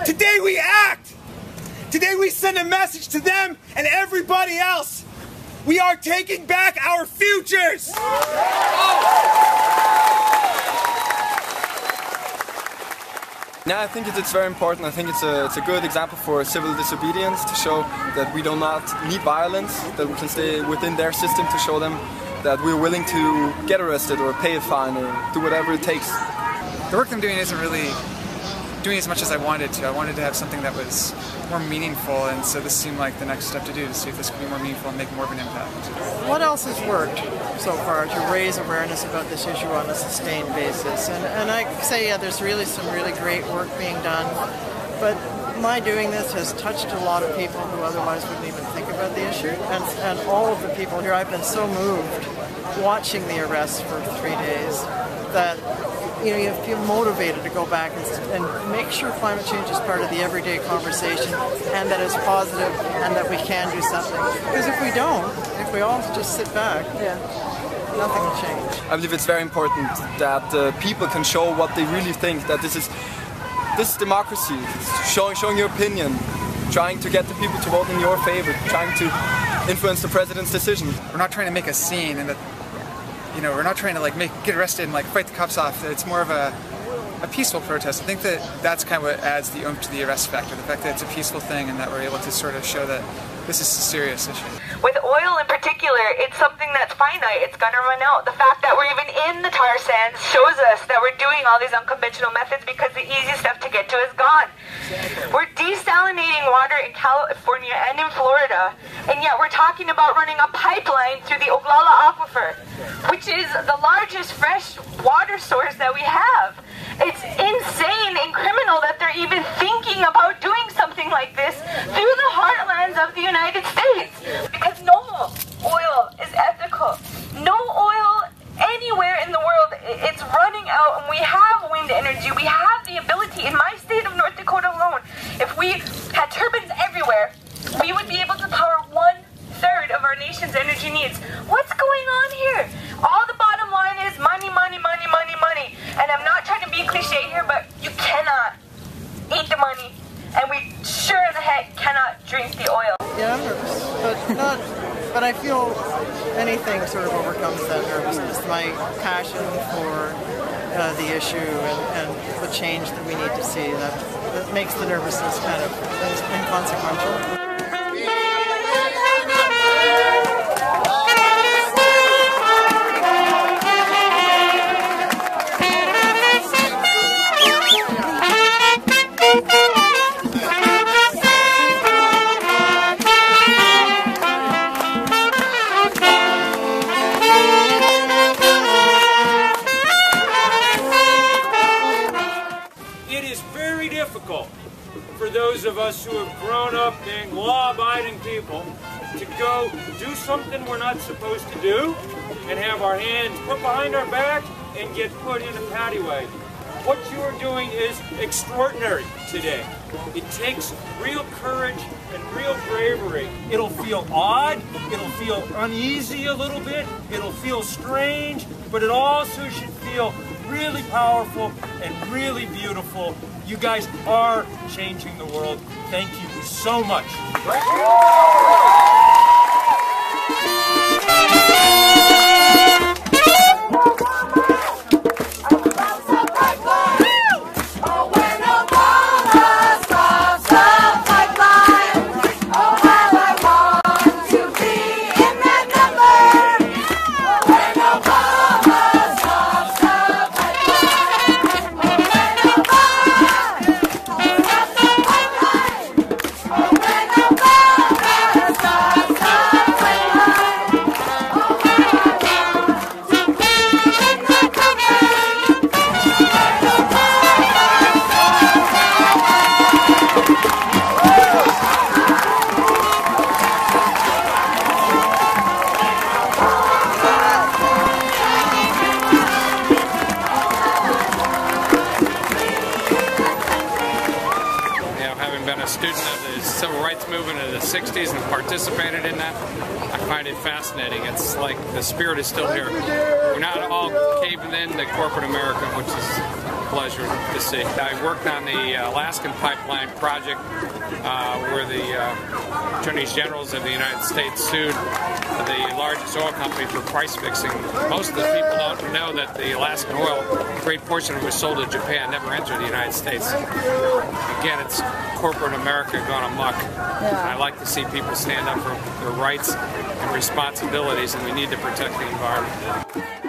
Today we act. Today we send a message to them and everybody else. We are taking back our futures. Yeah, I think it's very important. I think it's a good example for civil disobedience to show that we do not need violence, that we can stay within their system, to show them that we're willing to get arrested or pay a fine or do whatever it takes. The work I'm doing isn't really doing as much as I wanted to. I wanted to have something that was more meaningful, and so this seemed like the next step to do, to see if this could be more meaningful and make more of an impact. What else has worked so far to raise awareness about this issue on a sustained basis? And I say, yeah, there's really some really great work being done, but my doing this has touched a lot of people who otherwise wouldn't even think about the issue, and all of the people here, I've been so moved watching the arrests for 3 days that you feel motivated to go back and make sure climate change is part of the everyday conversation, and that it's positive, and that we can do something. Because if we don't, if we all just sit back, nothing will change. I believe it's very important that people can show what they really think, that this is democracy, showing your opinion, trying to get the people to vote in your favor, trying to influence the president's decision. We're not trying to make a scene, and that we're not trying to get arrested and fight the cops off. It's more of a peaceful protest. I think that's kind of what adds the oomph to the arrest factor, the fact that it's a peaceful thing and that we're able to sort of show that this is a serious issue. With oil in particular, it's something that's finite. It's gonna run out. The fact that we're even in the tar sands shows us that we're doing all these unconventional methods because the easy stuff to get to is gone. We're desalinating water in California and in Florida, and yet we're talking about running a pipeline through the Oglala Aquifer, which is the largest fresh water source that we have. It's insane and criminal that they're even thinking about doing something like this through the heartlands of the United States. Because no oil is ethical. No oil anywhere in the world. It's running out, and we have wind energy. We have the ability. In my state of North Dakota alone, if we had turbines everywhere, we would be able to power 1/3 of our nation's energy needs. What's going on here? All the bottom line is money, money, money, money, money. And I'm not trying to be cliche here, but you cannot eat the money, and we sure in the heck cannot drink the oil. Yeah, I'm nervous, but I feel anything sort of overcomes that nervousness. My passion for the issue and the change that we need to see, that makes the nervousness kind of inconsequential. For those of us who have grown up being law-abiding people to go do something we're not supposed to do and have our hands put behind our back and get put in a paddy wagon. What you are doing is extraordinary today. It takes real courage and real bravery. It'll feel odd, it'll feel uneasy a little bit, it'll feel strange, but it also should feel really powerful and really beautiful. You guys are changing the world. Thank you so much. a student of the civil rights movement of the 60s and participated in that. I find it fascinating. It's like the spirit is still here. We're not all caving in to corporate America, which is pleasure to see. I worked on the Alaskan Pipeline project where the Attorneys Generals of the United States sued the largest oil company for price fixing. Most of the people don't know that the Alaskan oil, a great portion of it was sold to Japan, never entered the United States. Again, it's corporate America gone amok. Yeah. I like to see people stand up for their rights and responsibilities, and we need to protect the environment.